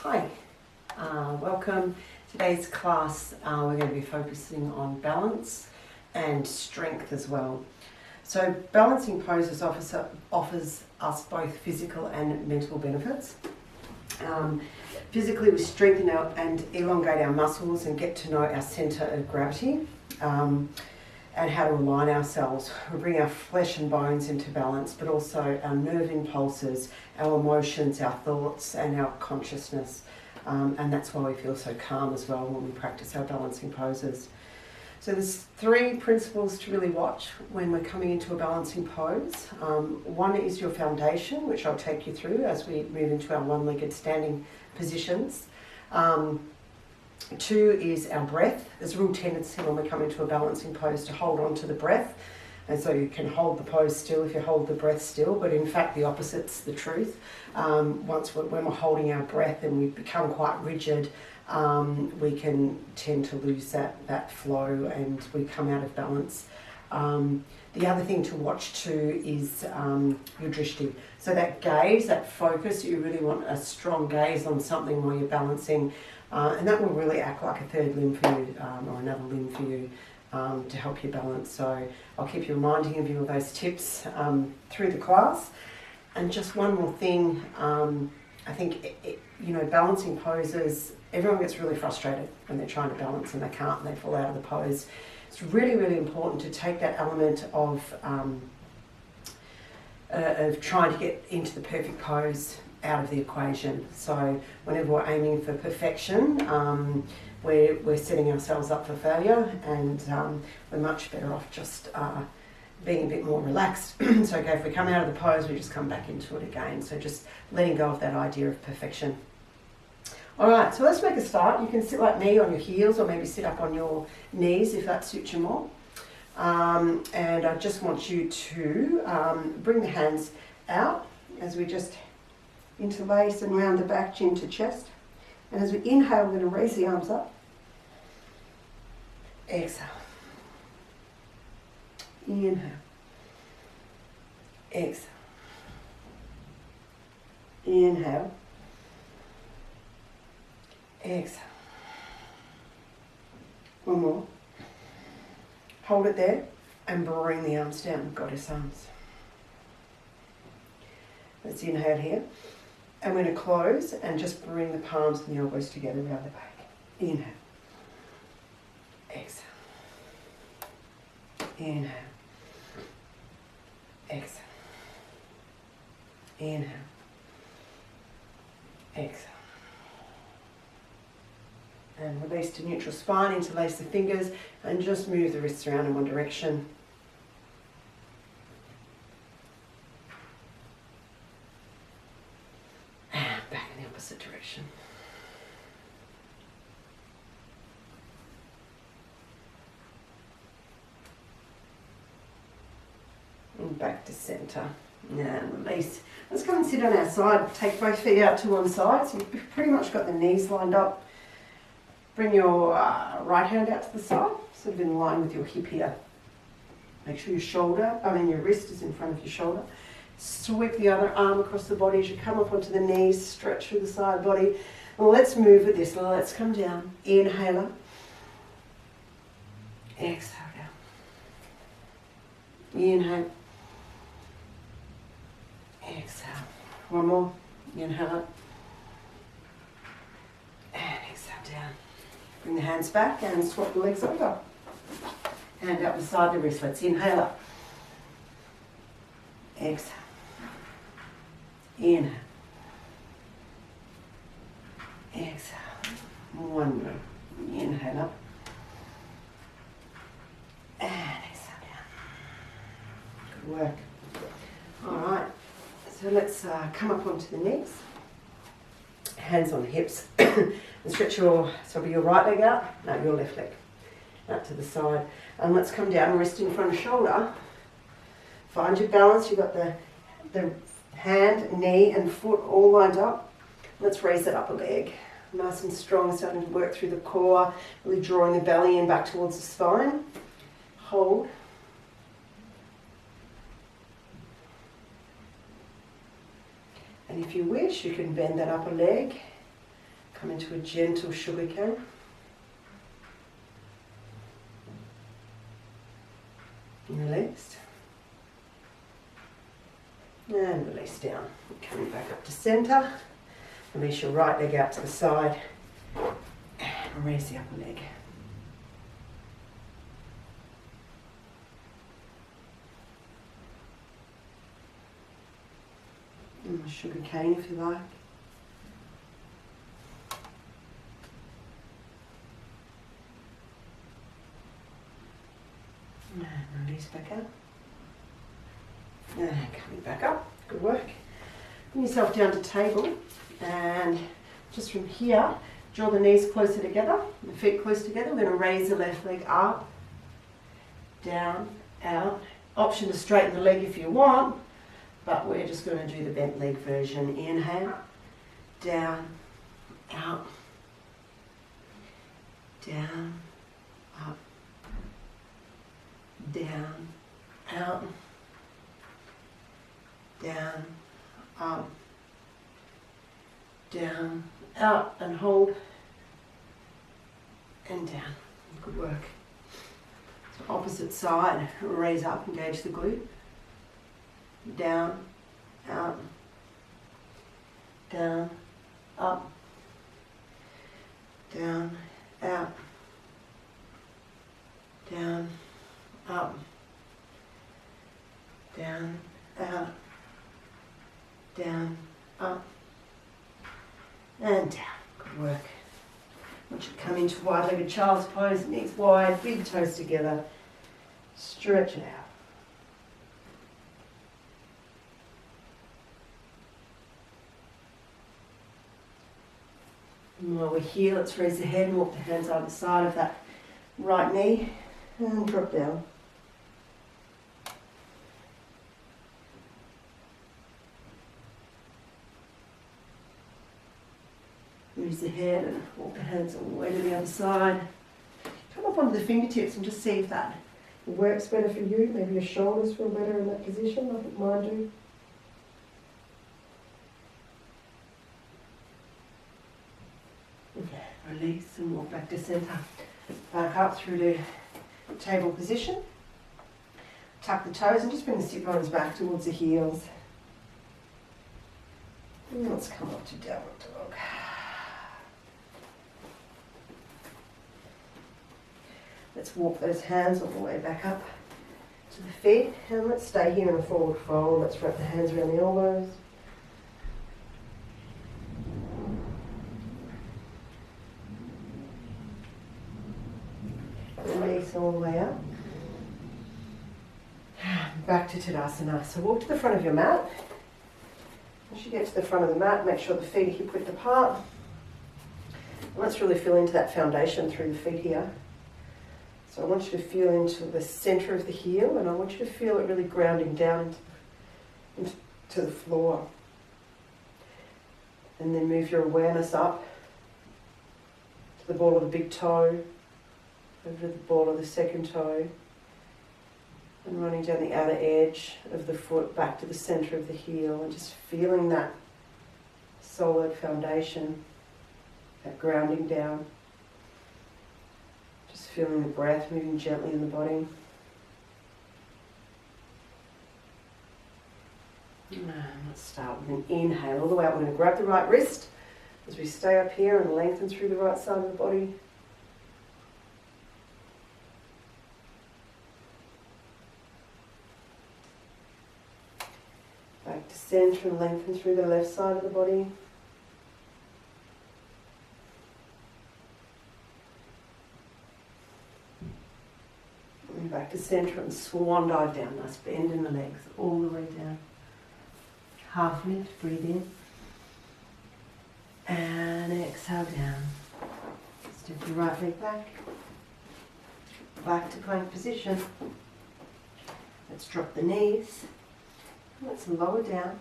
Hi, welcome. Today's class we're going to be focusing on balance and strength as well. So balancing poses offers us both physical and mental benefits. Physically, we strengthen and elongate our muscles and get to know our centre of gravity and how to align ourselves. We bring our flesh and bones into balance, but also our nerve impulses, our emotions, our thoughts and our consciousness. And that's why we feel so calm as well when we practice our balancing poses. So there's three principles to really watch when we're coming into a balancing pose. One is your foundation, which I'll take you through as we move into our one-legged standing positions. Two is our breath. There's a real tendency when we come into a balancing pose to hold on to the breath. And so you can hold the pose still if you hold the breath still, but in fact the opposite's the truth. When we're holding our breath and we become quite rigid, we can tend to lose that flow and we come out of balance. The other thing to watch too is your drishti. So that gaze, that focus, you really want a strong gaze on something while you're balancing, and that will really act like a third limb for you, or another limb for you, to help you balance. So I'll keep you reminding you of those tips through the class. And just one more thing, I think balancing poses, everyone gets really frustrated when they're trying to balance and they can't and they fall out of the pose. It's really, really important to take that element of trying to get into the perfect pose out of the equation. So whenever we're aiming for perfection, we're setting ourselves up for failure, and we're much better off just being a bit more relaxed. So okay, if we come out of the pose, we just come back into it again. So just letting go of that idea of perfection. Alright, so let's make a start. You can sit like me on your heels or maybe sit up on your knees if that suits you more. And I just want you to bring the hands out as we just interlace and round the back, chin to chest. And as we inhale, we're going to raise the arms up. Exhale. Inhale. Exhale. Inhale. Exhale. One more. Hold it there and bring the arms down, goddess arms. Let's inhale here. And we're going to close and just bring the palms and the elbows together around the back. Inhale. Exhale. Inhale. Exhale. Inhale. Exhale. And release to neutral spine, interlace the fingers and just move the wrists around in one direction. And back in the opposite direction. And back to centre. And release. Let's come and sit on our side. Take both feet out to one side. So you've pretty much got the knees lined up. Bring your right hand out to the side, sort of in line with your hip here. Make sure your wrist is in front of your shoulder. Sweep the other arm across the body as you come up onto the knees, stretch through the side body. Well, let's move with this. Let's come down. Inhale up. Exhale down. Inhale. Exhale. One more. Inhale up. And exhale down. Bring the hands back and swap the legs over. Hand out beside the wrist. Let's inhale up. Exhale. Inhale. Exhale. One more. Inhale up. And exhale down. Good work. Alright. So let's come up onto the knees. Hands on the hips. And stretch your right leg out. No, your left leg. Out to the side. And let's come down, wrist in front of shoulder. Find your balance. You've got the hand, knee and foot all lined up. Let's raise that upper leg. Nice and strong, starting to work through the core, really drawing the belly in back towards the spine. Hold. And if you wish, you can bend that upper leg Come into a gentle sugar cane. Release. And release down. Coming back up to centre. Release your right leg out to the side. And raise the upper leg. And a sugar cane if you like. And release back out. And coming back up. Good work. Bring yourself down to table, and just from here, draw the knees closer together, the feet close together. We're going to raise the left leg up, down, out. Option to straighten the leg if you want, but we're just going to do the bent leg version. Inhale, down, out, down, up, down, out, down, up, down, out, and hold, and down. Good work. So opposite side, raise up, engage the glute, down, out, down, up, down, out, down, up, down, out, down, up, and down. Good work. I want you to come into wide-legged child's pose, knees wide, big toes together. Stretch it out. And while we're here, let's raise the head and walk the hands either side of that right knee and drop down. Raise the head and walk the hands all the way to the other side. Come up onto the fingertips and just see if that works better for you. Maybe your shoulders feel better in that position, like mine do. Okay, release and walk back to centre. Back up through the table position. Tuck the toes and just bring the sit bones back towards the heels. And let's come up to downward dog. Let's walk those hands all the way back up to the feet, and let's stay here in a forward fold. Let's wrap the hands around the elbows. Release all the way up. Back to Tadasana. So walk to the front of your mat. Once you get to the front of the mat, make sure the feet are hip width apart. And let's really feel into that foundation through the feet here. So I want you to feel into the centre of the heel, and I want you to feel it really grounding down into the floor. And then move your awareness up to the ball of the big toe, over the ball of the second toe, and running down the outer edge of the foot back to the centre of the heel, and just feeling that solid foundation, that grounding down. Just feeling the breath moving gently in the body. And let's start with an inhale all the way up. We're going to grab the right wrist as we stay up here and lengthen through the right side of the body. Back to centre and lengthen through the left side of the body. Back to centre and swan dive down. Nice bend in the legs all the way down. Half lift, breathe in. And exhale down. Step your right leg back. Back to plank position. Let's drop the knees. Let's lower down.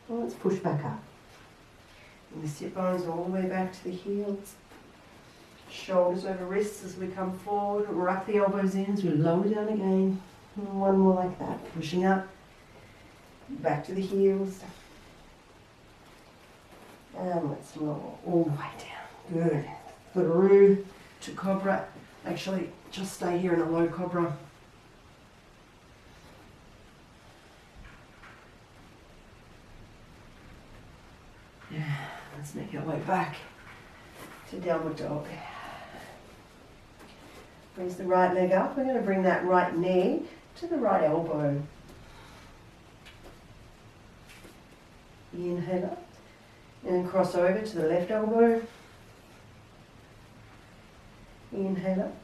And let's push back up. And the sit bones all the way back to the heels. Shoulders over wrists as we come forward. Rock the elbows in as we lower down again. And one more like that. Pushing up. Back to the heels. And let's lower all the way down. Good. Through to cobra. Actually, just stay here in a low cobra. Yeah, let's make our way back to downward dog. Brings the right leg up. We're going to bring that right knee to the right elbow. Inhale up. And then cross over to the left elbow. Inhale up.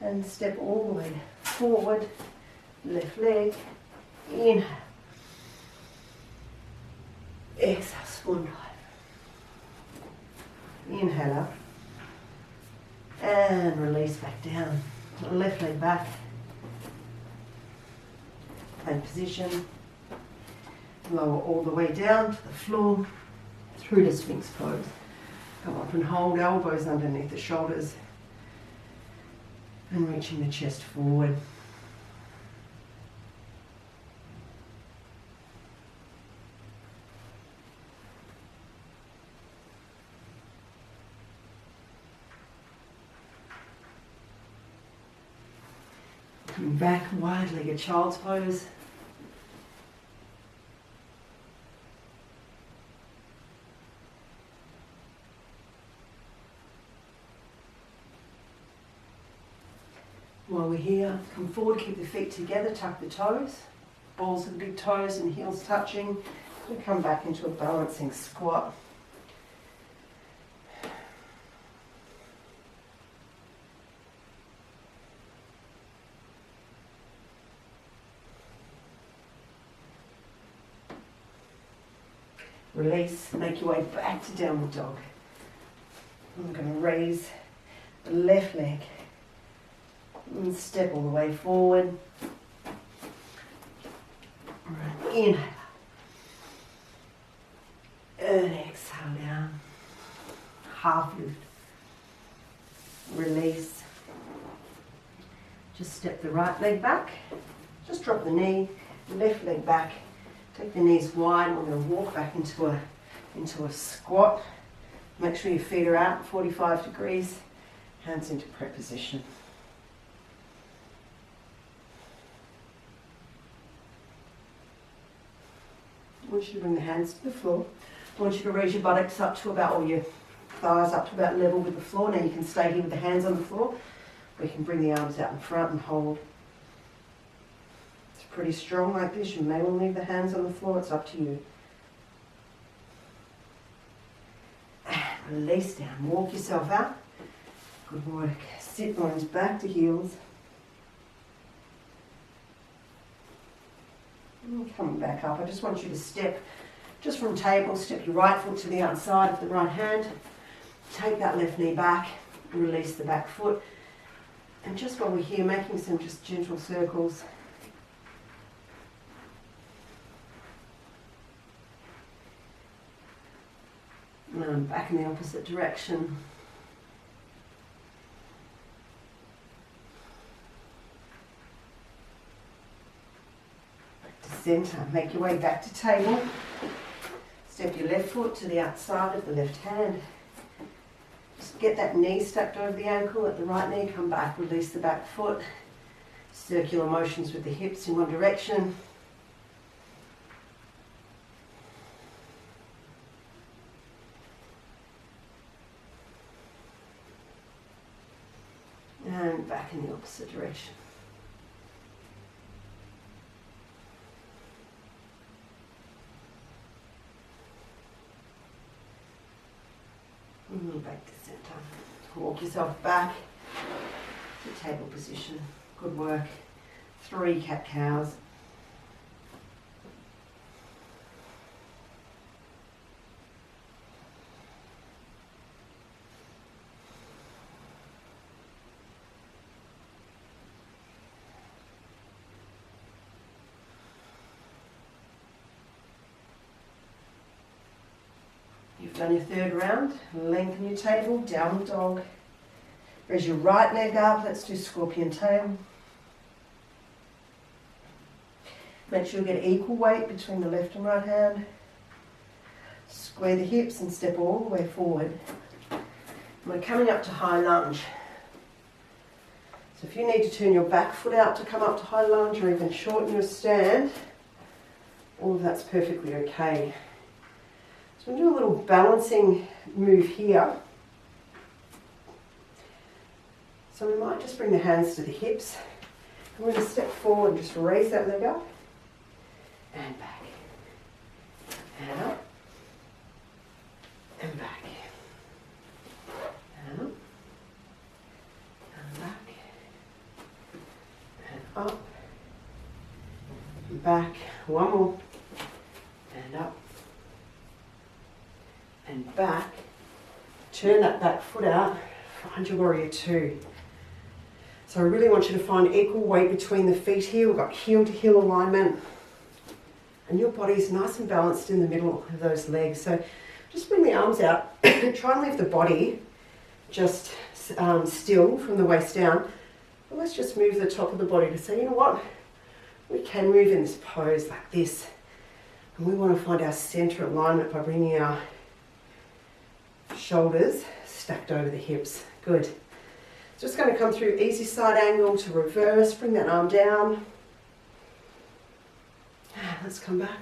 And step all the way forward. Left leg. Inhale. Exhale, swan dive. Inhale up. And release back down. Left leg back. Plank position. Lower all the way down to the floor. Through to Sphinx pose. Come up and hold elbows underneath the shoulders. And reaching the chest forward. Coming back, wide-legged child's pose. While we're here, come forward, keep the feet together, tuck the toes, balls of the big toes and heels touching. And come back into a balancing squat. Release, make your way back to downward dog. I'm going to raise the left leg and step all the way forward. Inhale. And exhale down. Half lift. Release. Just step the right leg back. Just drop the knee, left leg back. Take the knees wide. We're going to walk back into a squat. Make sure your feet are out 45 degrees. Hands into prep position. I want you to bring the hands to the floor. I want you to raise your buttocks up to about, or your thighs up to about level with the floor. Now you can stay here with the hands on the floor. Or you can bring the arms out in front and hold. It's pretty strong like this. You may want to leave the hands on the floor. It's up to you. And release down. Walk yourself out. Good work. Sit bones back to heels. And coming back up. I just want you to step just from table. Step your right foot to the outside of the right hand. Take that left knee back. Release the back foot. And just while we're here, making some just gentle circles. And back in the opposite direction. Back to center. Make your way back to table. Step your left foot to the outside of the left hand. Just get that knee stacked over the ankle. Let the right knee come back. Release the back foot. Circular motions with the hips in one direction. And back in the opposite direction. And back to center. Walk yourself back to table position. Good work. 3 cat-cows. You've done your 3rd round. Lengthen your table, downward dog. Raise your right leg up. Let's do scorpion tail. Make sure you get equal weight between the left and right hand. Square the hips and step all the way forward. And we're coming up to high lunge. So if you need to turn your back foot out to come up to high lunge or even shorten your stand, all of that's perfectly okay. So we'll do a little balancing move here. So we might just bring the hands to the hips. And we're going to step forward and just raise that leg up and back. And up and back. And up and back. And up and back. One more. And up and back. Turn that back foot out. Find your warrior two. So I really want you to find equal weight between the feet here. We've got heel to heel alignment. And your body's nice and balanced in the middle of those legs. So just bring the arms out. Try and leave the body just still from the waist down. But let's just move the top of the body to say, you know what? We can move in this pose like this. And we want to find our center alignment by bringing our shoulders stacked over the hips. Good. Just going to come through easy side angle to reverse. Bring that arm down. Let's come back.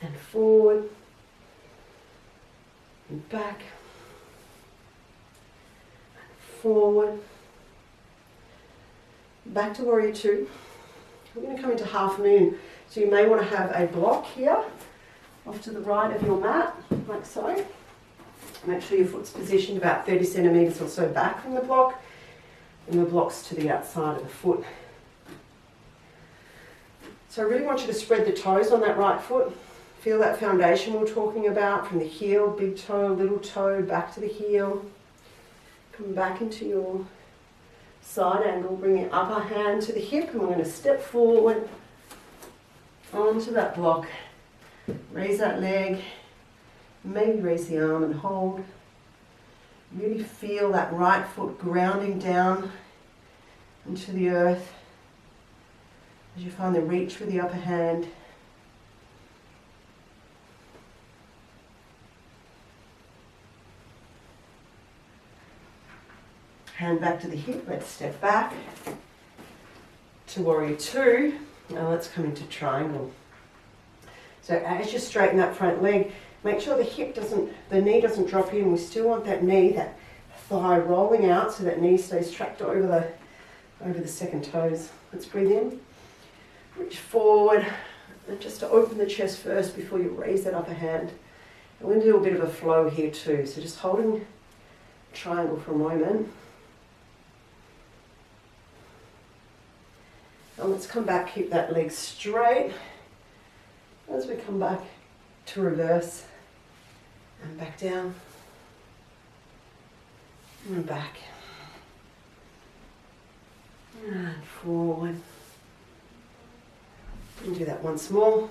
And forward. And back. And forward. Back to warrior two. We're going to come into half moon. So you may want to have a block here off to the right of your mat, like so. Make sure your foot's positioned about 30 centimetres or so back from the block, and the block's to the outside of the foot. So I really want you to spread the toes on that right foot. Feel that foundation we were talking about from the heel, big toe, little toe, back to the heel. Come back into your side angle, bring your upper hand to the hip, and we're going to step forward onto that block. Raise that leg, maybe raise the arm and hold. Really feel that right foot grounding down into the earth as you find the reach with the upper hand. Hand back to the hip, let's step back to warrior two. Now let's come into triangle. So as you straighten that front leg, make sure the knee doesn't drop in. We still want that knee, that thigh rolling out so that knee stays tracked over the second toes. Let's breathe in, reach forward, and just to open the chest first before you raise that upper hand. And we're going to do a bit of a flow here too. So just holding triangle for a moment. And let's come back, keep that leg straight. As we come back to reverse and back down and back and forward. And do that once more.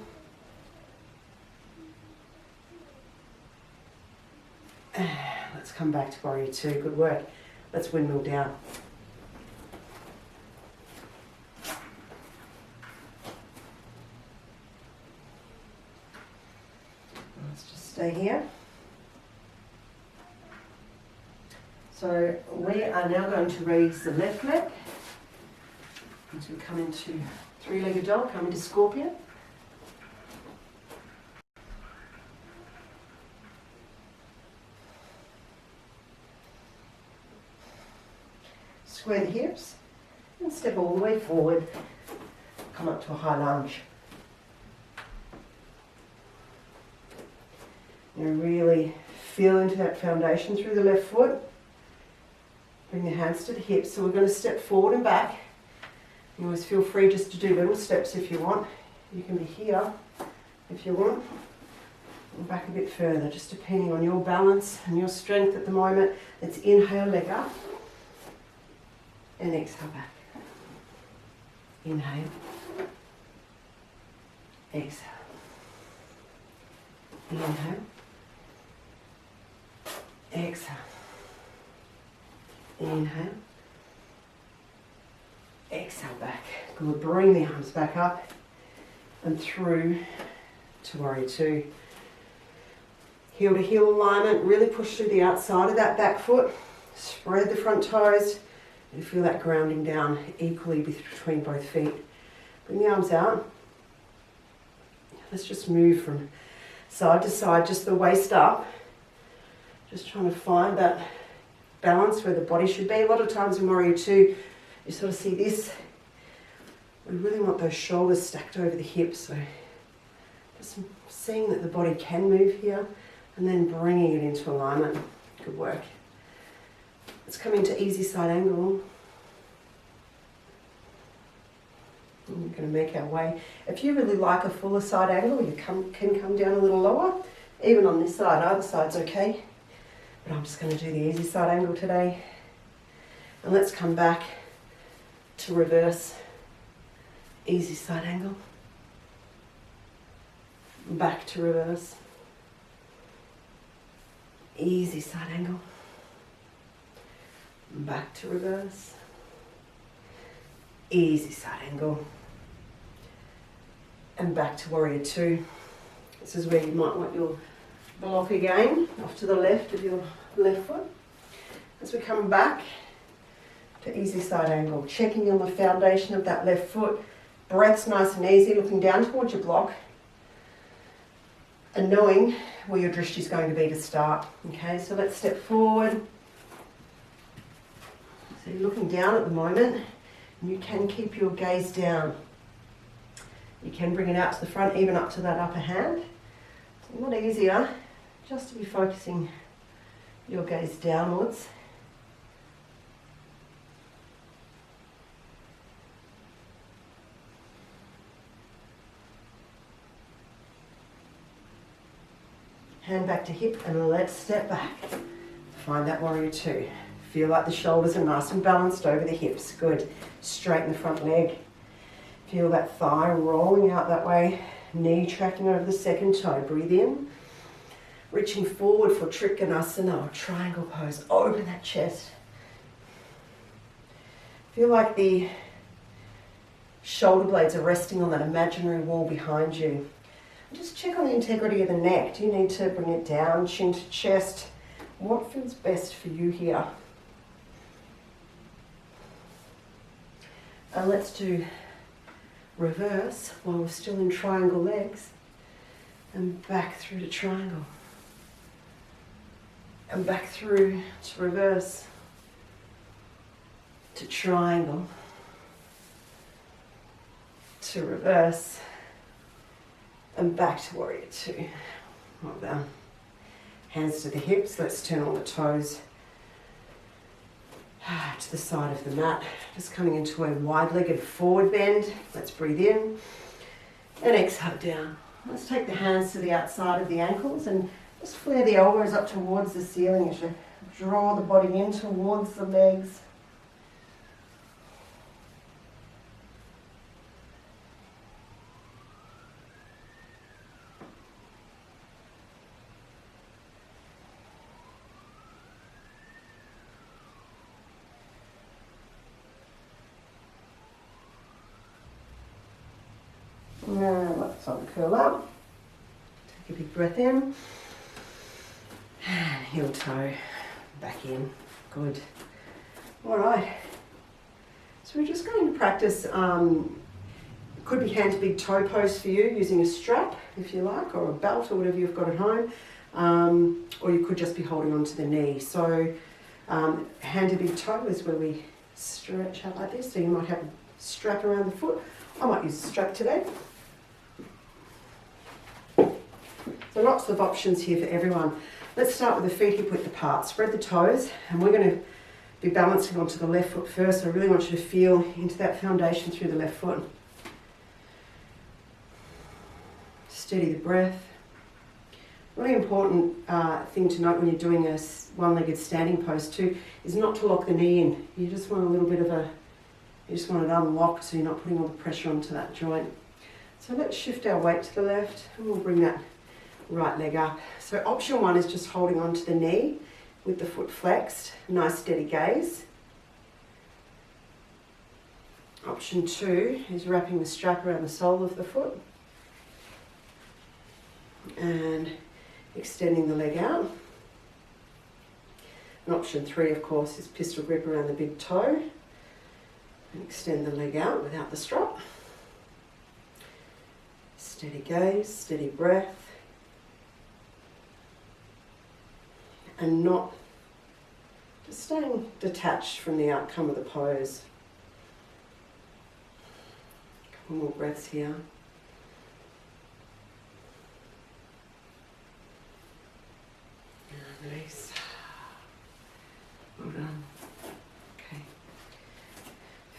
Let's come back to warrior two. Good work. Let's windmill down. Stay here. So we are now going to raise the left leg. As we come into three-legged dog, come into scorpion. Square the hips and step all the way forward. Come up to a high lunge. And really feel into that foundation through the left foot. Bring the hands to the hips. So we're going to step forward and back. You always feel free just to do little steps if you want. You can be here if you want. And back a bit further, just depending on your balance and your strength at the moment. Let's inhale, leg up. And exhale back. Inhale. Exhale. Inhale. Exhale. Inhale. Exhale back. Good. Bring the arms back up and through to warrior two. Heel to heel alignment, really push through the outside of that back foot. Spread the front toes and feel that grounding down equally between both feet. Bring the arms out. Let's just move from side to side, just the waist up. Just trying to find that balance where the body should be. A lot of times in warrior two, you sort of see this. We really want those shoulders stacked over the hips. So just seeing that the body can move here and then bringing it into alignment. Good work. Let's come into easy side angle. And we're going to make our way. If you really like a fuller side angle, you can come down a little lower. Even on this side, either side's okay. But I'm just going to do the easy side angle today. And let's come back to reverse. Easy side angle. Back to reverse. Easy side angle. Back to reverse. Easy side angle. And back to warrior two. This is where you might want your block again, off to the left of your left foot. As we come back to easy side angle, checking on the foundation of that left foot. Breath's nice and easy, looking down towards your block. And knowing where your drishti is going to be to start. Okay, so let's step forward. So you're looking down at the moment, and you can keep your gaze down. You can bring it out to the front, even up to that upper hand. It's a lot easier just to be focusing your gaze downwards. Hand back to hip and let's step back. Find that warrior two. Feel like the shoulders are nice and balanced over the hips. Good. Straighten the front leg. Feel that thigh rolling out that way. Knee tracking over the second toe. Breathe in. Reaching forward for trikonasana or triangle pose. Open that chest. Feel like the shoulder blades are resting on that imaginary wall behind you. Just check on the integrity of the neck. Do you need to bring it down, chin to chest? What feels best for you here? And let's do reverse while we're still in triangle legs. And back through to triangle. And back through to reverse. To triangle. To reverse. And back to warrior two. Well done. Hands to the hips. Let's turn all the toes to the side of the mat. Just coming into a wide-legged forward bend. Let's breathe in and exhale down. Let's take the hands to the outside of the ankles and just flare the elbows up towards the ceiling as you draw the body in towards the legs. Now let's curl up. Take a big breath in. And heel toe back in. Good. All right. So we're just going to practice, it could be hand to big toe pose for you using a strap if you like, or a belt or whatever you've got at home. Or you could just be holding onto the knee. So hand to big toe is where we stretch out like this. So you might have a strap around the foot. I might use a strap today. So lots of options here for everyone. Let's start with the feet hip width apart. Spread the toes, and we're going to be balancing onto the left foot first. I really want you to feel into that foundation through the left foot. Steady the breath. Really important thing to note when you're doing a one-legged standing pose too is not to lock the knee in. You just want a little bit of you just want it unlocked so you're not putting all the pressure onto that joint. So let's shift our weight to the left and we'll bring that right leg up. So option one is just holding onto the knee with the foot flexed, nice steady gaze. Option two is wrapping the strap around the sole of the foot. And extending the leg out. And option 3, of course, is pistol grip around the big toe. And extend the leg out without the strap. Steady gaze, steady breath. And not just staying detached from the outcome of the pose. A couple more breaths here. And release. Well done. Okay.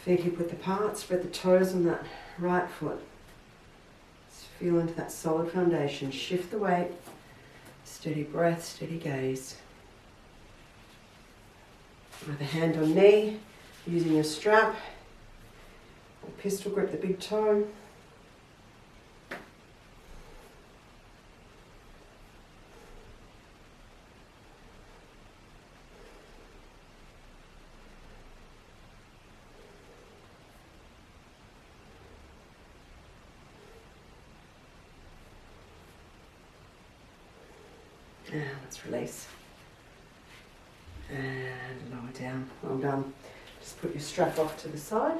Feet hip width apart, spread the toes on that right foot. Just feel into that solid foundation. Shift the weight. Steady breath, steady gaze. Either hand on knee, using your strap, or pistol grip the big toe. And let's release. And lower down. Well done. Just put your strap off to the side.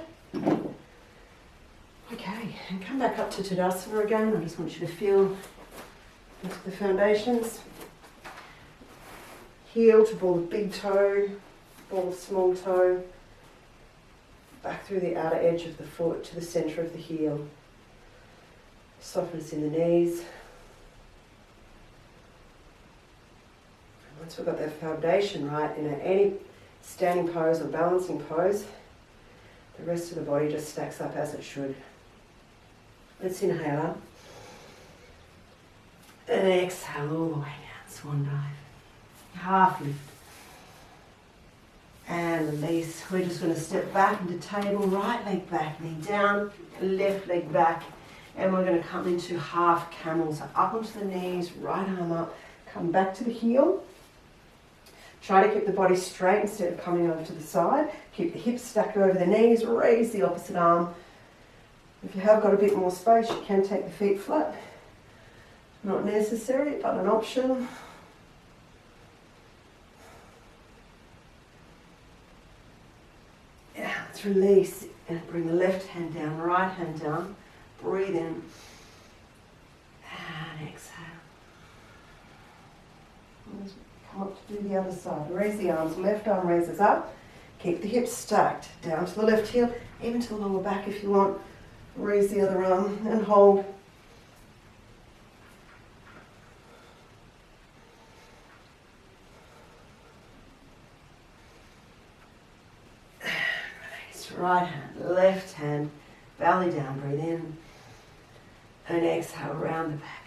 Okay, and come back up to Tadasana again. I just want you to feel into the foundations. Heel to ball of big toe, ball of small toe. Back through the outer edge of the foot to the centre of the heel. Softness in the knees. Once we've got that foundation right, in any standing pose or balancing pose, the rest of the body just stacks up as it should. Let's inhale up. And exhale all the way down, swan dive. Half lift. And release. We're just going to step back into table, right leg back, knee down, left leg back. And we're going to come into half camel. So up onto the knees, right arm up, come back to the heel. Try to keep the body straight instead of coming over to the side. Keep the hips stacked over the knees, raise the opposite arm. If you have got a bit more space, you can take the feet flat. Not necessary, but an option. Yeah, let's release and bring the left hand down, right hand down. Breathe in and exhale. Come up to do the other side. Raise the arms, left arm raises up. Keep the hips stacked. Down to the left heel, even to the lower back if you want. Raise the other arm and hold. Release. Right hand, left hand, belly down, breathe in. And exhale, round the back.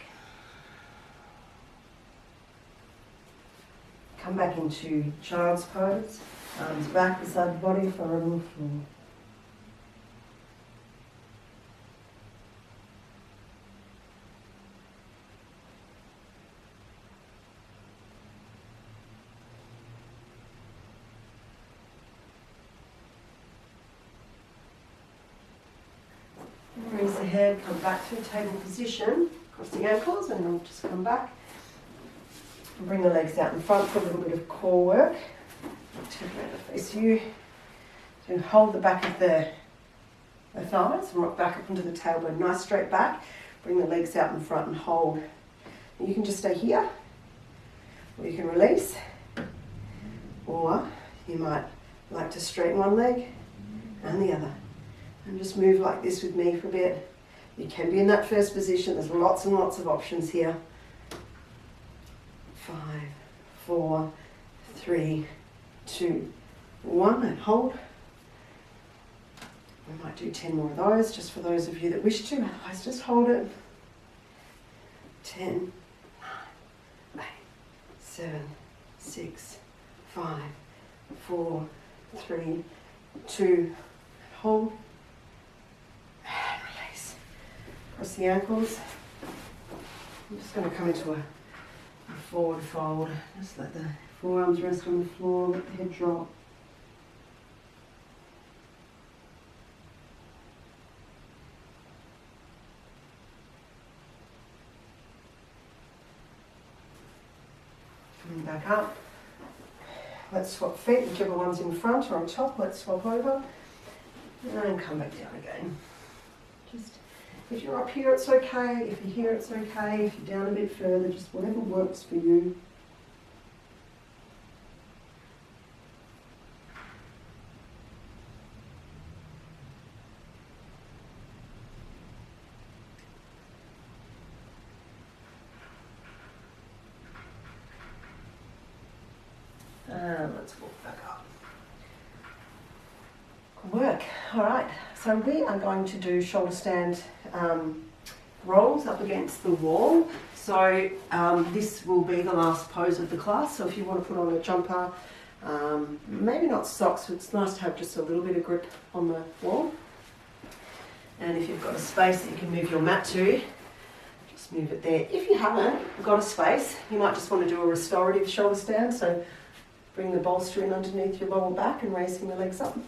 Come back into child's pose. Arms back beside the body, forward on the floor. Raise the head, come back to a table position. Cross the ankles and then just come back. Bring the legs out in front for a little bit of core work. Turn around to face you. Then hold the back of the thighs and rock back up into the tailbone. Nice straight back. Bring the legs out in front and hold. And you can just stay here, or you can release, or you might like to straighten one leg and the other. And just move like this with me for a bit. You can be in that first position. There's lots and lots of options here. 5, 4, 3, 2, 1, and hold. We might do 10 more of those, just for those of you that wish to, otherwise just hold it. 10, 9, 8, 7, 6, 5, 4, 3, 2, hold. And release. Cross the ankles. I'm just going to come into a forward fold. Just let the forearms rest on the floor, let the head drop. And back up. Let's swap feet, whichever one's in front or on top, let's swap over. And come back down again. Just, if you're up here, it's okay. If you're here, it's okay. If you're down a bit further, just whatever works for you. And let's walk back up. Good work. All right. So we are going to do shoulder stand rolls up against the wall. So this will be the last pose of the class. So if you want to put on a jumper, maybe not socks, but it's nice to have just a little bit of grip on the wall. And if you've got a space that you can move your mat to, just move it there. If you haven't got a space, you might just want to do a restorative shoulder stand. So bring the bolster in underneath your lower back and raising the legs up.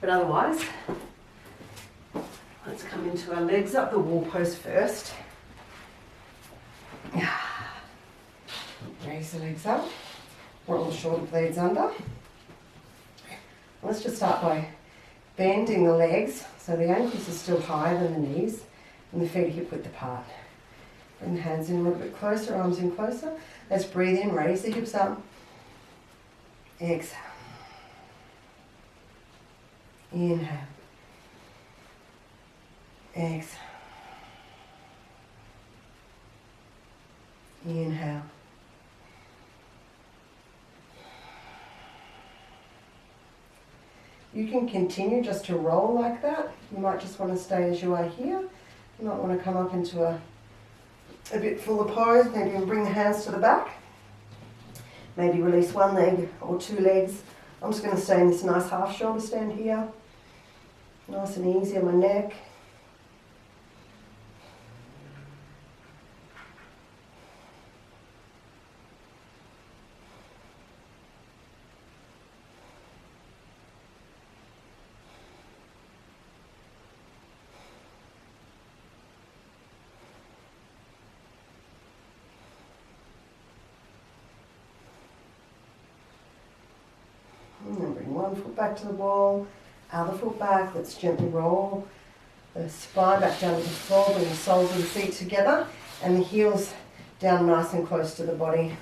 But otherwise, let's come into our legs up the wall pose first. Raise the legs up, roll the shoulder blades under. Let's just start by bending the legs so the ankles are still higher than the knees and the feet are hip width apart. Bring the hands in a little bit closer, arms in closer. Let's breathe in, raise the hips up. Exhale. Inhale. Exhale. Inhale. You can continue just to roll like that. You might just want to stay as you are here. You might want to come up into a bit fuller pose. Maybe you can bring the hands to the back. Maybe release one leg or two legs. I'm just going to stay in this nice half shoulder stand here. Nice and easy on my neck. And then bring one foot back to the wall, other foot back. Let's gently roll the spine back down to the floor, bring the soles of the feet together and the heels down nice and close to the body.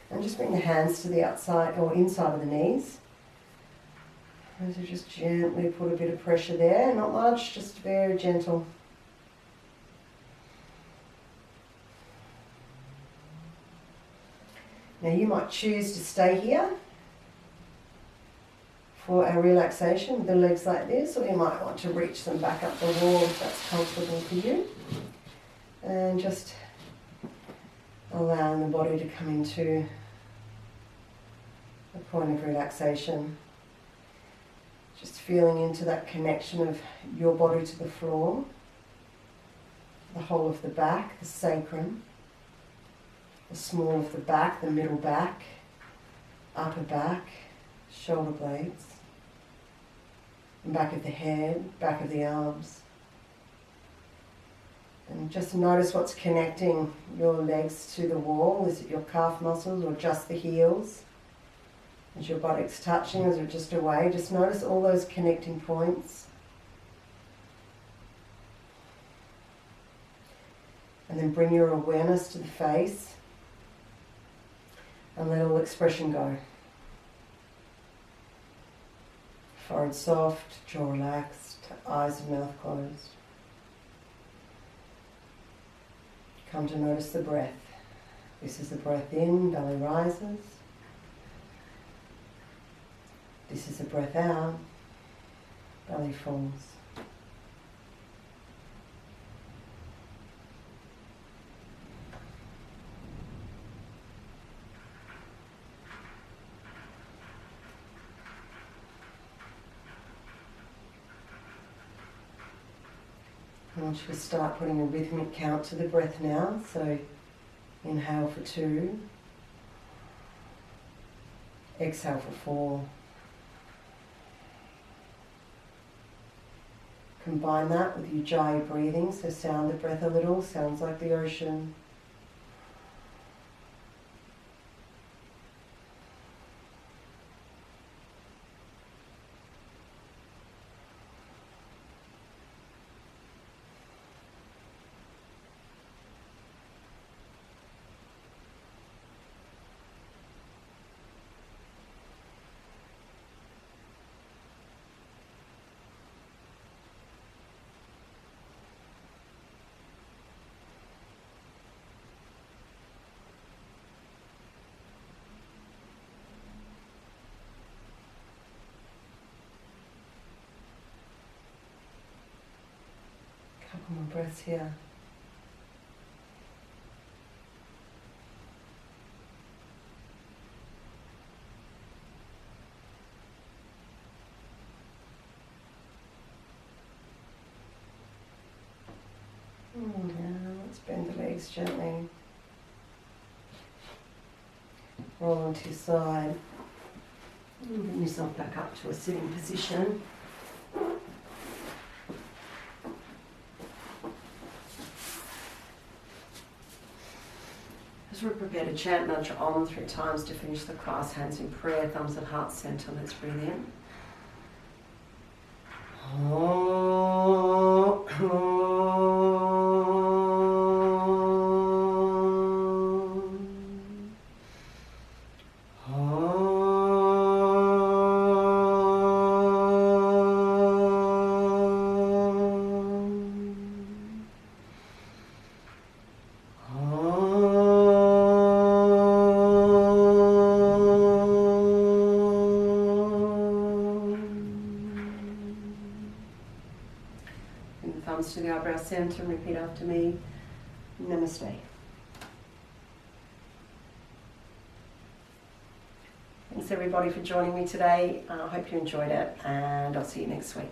And just bring the hands to the outside or inside of the knees. And so just gently put a bit of pressure there, not much, just very gentle. Now you might choose to stay here for our relaxation with the legs like this, or you might want to reach them back up the wall if that's comfortable for you. And just allowing the body to come into a point of relaxation. Just feeling into that connection of your body to the floor, the whole of the back, the sacrum, the small of the back, the middle back, upper back, shoulder blades, back of the head, back of the arms. And just notice what's connecting your legs to the wall. Is it your calf muscles or just the heels? Is your buttocks touching? Is it just away? Just notice all those connecting points. And then bring your awareness to the face and let all expression go. Forehead soft, jaw relaxed, eyes and mouth closed. Come to notice the breath. This is the breath in, belly rises. This is the breath out, belly falls. I want you to start putting a rhythmic count to the breath now. So inhale for 2, exhale for 4. Combine that with ujjayi breathing, so sound the breath a little, sounds like the ocean. Couple more breaths here. Now let's bend the legs gently. Roll onto your side. Bring yourself back up to a sitting position. As we prepare to chant mantra Om 3 times to finish the class, hands in prayer, thumbs at heart center. Let's breathe in. Thumbs to the eyebrow center and repeat after me. Namaste. Thanks everybody for joining me today. I hope you enjoyed it, and I'll see you next week.